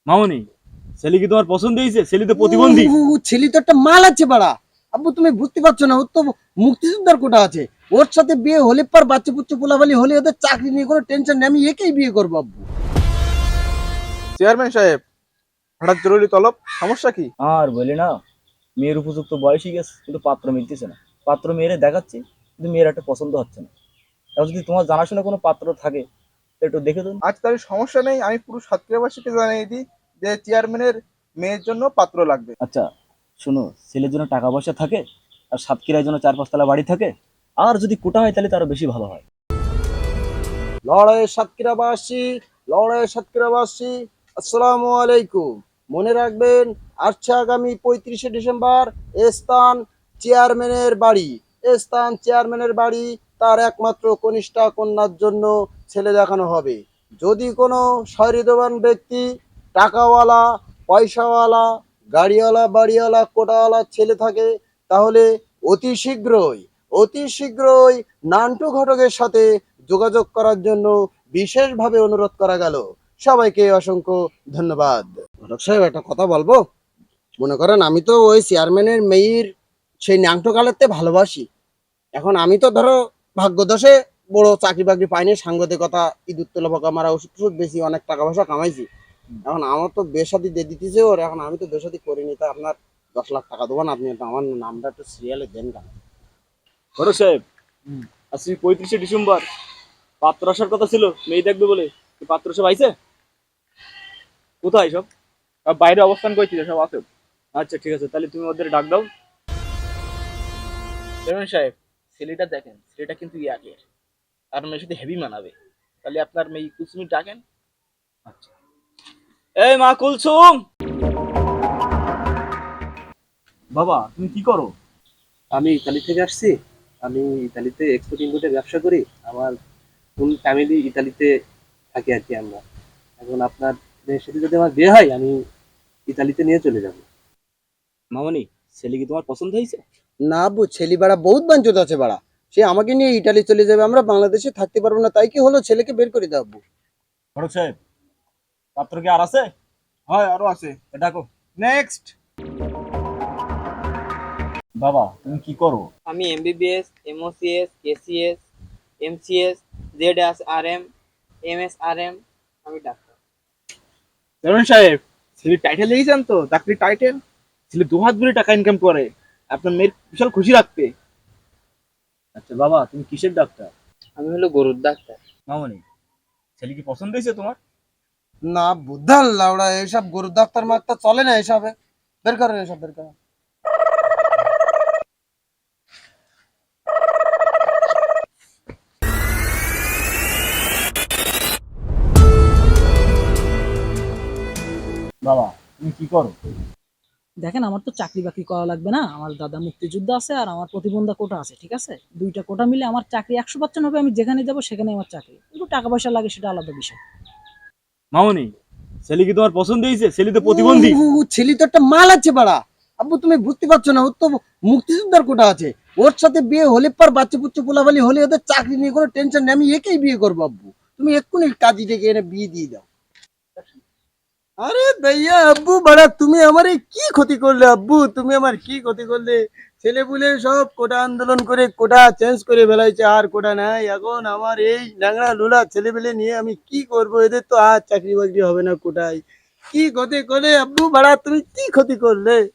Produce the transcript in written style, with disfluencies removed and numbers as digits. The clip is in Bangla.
মামনি, ছেলে কি তোমার পছন্দ হয়েছে? ছেলে তো প্রতিবন্ধী। ছেলে তো একটা মাল আছে বাড়া। আব্বু তুমি বুঝতে পারছো না, ওর তো মুক্তিযোদ্ধার কোটা আছে। ওর সাথে বিয়ে হলে পর বাচ্চা পুচ্চু পোলাপালি হলে ওদের চাকরি নিয়ে কোনো টেনশন নেই, আমি একেই বিয়ে করবো আব্বু। চেয়ারম্যান সাহেব, হঠাৎ জরুরি তলব, সমস্যা কি? আর বলি না, মেয়ের উপযুক্ত বয়সই গেছে কিন্তু পাত্র মিলতেছে না। পাত্র মেয়েরে দেখাচ্ছি কিন্তু মেয়ের একটা পছন্দ হচ্ছে না। তাও যদি তোমার জানাশোনা কোনো পাত্র থাকে তো একটু দেখে দিন। আজ তার সমস্যা নেই, আমি পুরো সাতক্ষীরাবাসীকে জানিয়ে দিই যে চেয়ারম্যানের মেয়ের জন্য পাত্র লাগবে। আচ্ছা শোনো, ছেলের জন্য টাকা পয়সা থাকে আর সাতক্ষীরার জন্য 4-5 তলা বাড়ি থাকে, আর যদি কোটা হয় তাহলে তারও বেশি ভালো হয়। লড়াই সাতক্ষীরাবাসী, লড়াই সাতক্ষীরাবাসী, আসসালামু আলাইকুম। মনে রাখবেন, আচ্ছা আগামী 35শে ডিসেম্বর স্থান চেয়ারম্যানের বাড়ি, স্থান চেয়ারম্যানের বাড়ি, তার একমাত্র কনিষ্ঠা কন্যার জন্য ছেলে দেখানো হবে। যদি কোনো সহৃদয়বান ব্যক্তি, টাকাওয়ালা, পয়সাওয়ালা, গাড়িওয়ালা, বাড়িওয়ালা, কোটাওয়ালা ছেলে থাকে, তাহলে অতি শীঘ্রই, অতি শীঘ্রই নান্টু ঘটকের সাথে যোগাযোগ করার জন্য বিশেষভাবে অনুরোধ করা গেল। সবাইকে অসংখ্য ধন্যবাদ। ঘটক সাহেব, একটা কথা বলবো? মনে করেন আমি তো ওই চেয়ারম্যানের মেয়ের সেই ন্যাংটো কালেতে ভালোবাসি। এখন আমি তো ধরো ভাগ্যদোষে বড় চাকরি বাকরি পাইনি, সাংবাদিকতা, ইঁদুর তোলা, পোকা মারা, ওষুধ টষুধ বেশি, অনেক টাকা পয়সা কামাইছি। এখন আমার তো বেসাদি দিয়ে দিতেছে ওর, এখন আমি তো বেসাদি করিনি, তা আপনার 10 লাখ টাকা দেবেন, আপনি একটু আমার নামটা একটু সিরিয়ালে দেন কেন? ঘটক সাহেব, আজকে 35শে ডিসেম্বর, পাত্র আসার কথা ছিল মেয়ে দেখবে বলে। কি পাত্র সব আইছে? কোথায় সব? বাইরে অবস্থান করছি, সব আছে। আচ্ছা ঠিক আছে, তাহলে তুমি ওদের ডাক দাও। চেয়ারম্যান সাহেব, ছেলেটা দেখেন, ছেলেটা কিন্তু ইয়াকের, আর মেয়ের সাথে হেভি মানাবে। তাহলে আপনার মেয়ে কুসুমি ডাকেন। আচ্ছা, এই মা কুলসুম, বাবা তুমি কি করো? আমি ইতালি থেকে আসছি। আমি ইতালিতে এক্সপোর্ট ইম্পোর্টের ব্যবসা করি। আমার ফুল ফ্যামিলি ইতালিতে থাকি আর কি আমরা। এখন আপনার মেয়ের সাথে যদি আমার বিয়ে হয়, আমি ইতালিতে নিয়ে চলে যাব। মামনি, ছেলে কি তোমার পছন্দ হয়েছে? না আব্বু, ছেলে বাড়া বহুত বাঞ্চত আছে বাড়া। সে আমাকে নিয়ে ইটালি চলে যাবে, আমরা বাংলাদেশে থাকতে পারবো না, তাই কি হলো, ছেলেকে বের করে দাও আব্বু। ঘটক সাহেব, পাত্র কি আর আছে? হয়, আরো আছে। ডাকো। নেক্সট। বাবা তুমি কি করো? আমি এমবিবিএস, এমওসিএস, কেসিএস, এমসিএস, জেডএসআরএম, এমএসআরএম, আমি ডাক্তার। চেয়ারম্যান সাহেব, ছেলে টাইটেল লিখেছেন তো, চাকরির টাইটেল। ছেলে 2 হাত ভরে টাকা ইনকাম করে, আপনার মেয়ের বিশাল খুশি রাখতে। আচ্ছা বাবা, তুমি কিসের ডাক্তার? আমি হলো গরুর ডাক্তার। মামনি, ছেলে কি পছন্দ হয়েছে তোমার? না বুদ্ধাল লাউড়া, এসব গরু ডাক্তার মাক্তার চলে না এসবে, বের করেন এসব, বের করেন। বাবা তুমি কি করো? দেখেন, আমার তো চাকরি বাকরি করা লাগবে না। আমার দাদা মুক্তিযোদ্ধা আছে আর আমার প্রতিবন্ধা কোটা আছে, ঠিক আছে? দুইটা কোটা মিলে আমার চাকরি 100% হবে। আমি যেখানে যাব সেখানে আমার চাকরি। একটু টাকা পয়সা লাগে, সেটা আলাদা বিষয়। মামনি, ছেলে কি তোমার পছন্দ হয়েছে? ছেলে তো প্রতিবন্ধী। ছেলে তো একটা মাল আছে বাড়া। আব্বু তুমি বুঝতে পারছো না, ওর তো মুক্তিযোদ্ধার কোটা আছে। ওর সাথে বিয়ে হলে পর বাচ্চা পুচ্চু পোলাপালি হলে ওদের চাকরি নিয়ে কোনো টেনশন নেই, আমি একেই বিয়ে করবো আব্বু। তুমি এক্ষুনি কাজী ডেকে এনে বিয়ে দিয়ে দাও। আরে ভাইয়া আব্বু বাড়া, তুমি আমার এই কি ক্ষতি করলে আব্বু, তুমি আমার কি ক্ষতি করলে? ছেলে পুলে সব কোটা আন্দোলন করে কোটা চেঞ্জ করে ফেলাইছে, আর কোটা নাই। এখন আমার এই ল্যাংড়া লুলা ছেলে পেলে নিয়ে আমি কি করব? এদের তো আর চাকরি বাকরি হবে না কোটায়। কি ক্ষতি করলে আব্বু বাড়া, তুমি কি ক্ষতি করলে?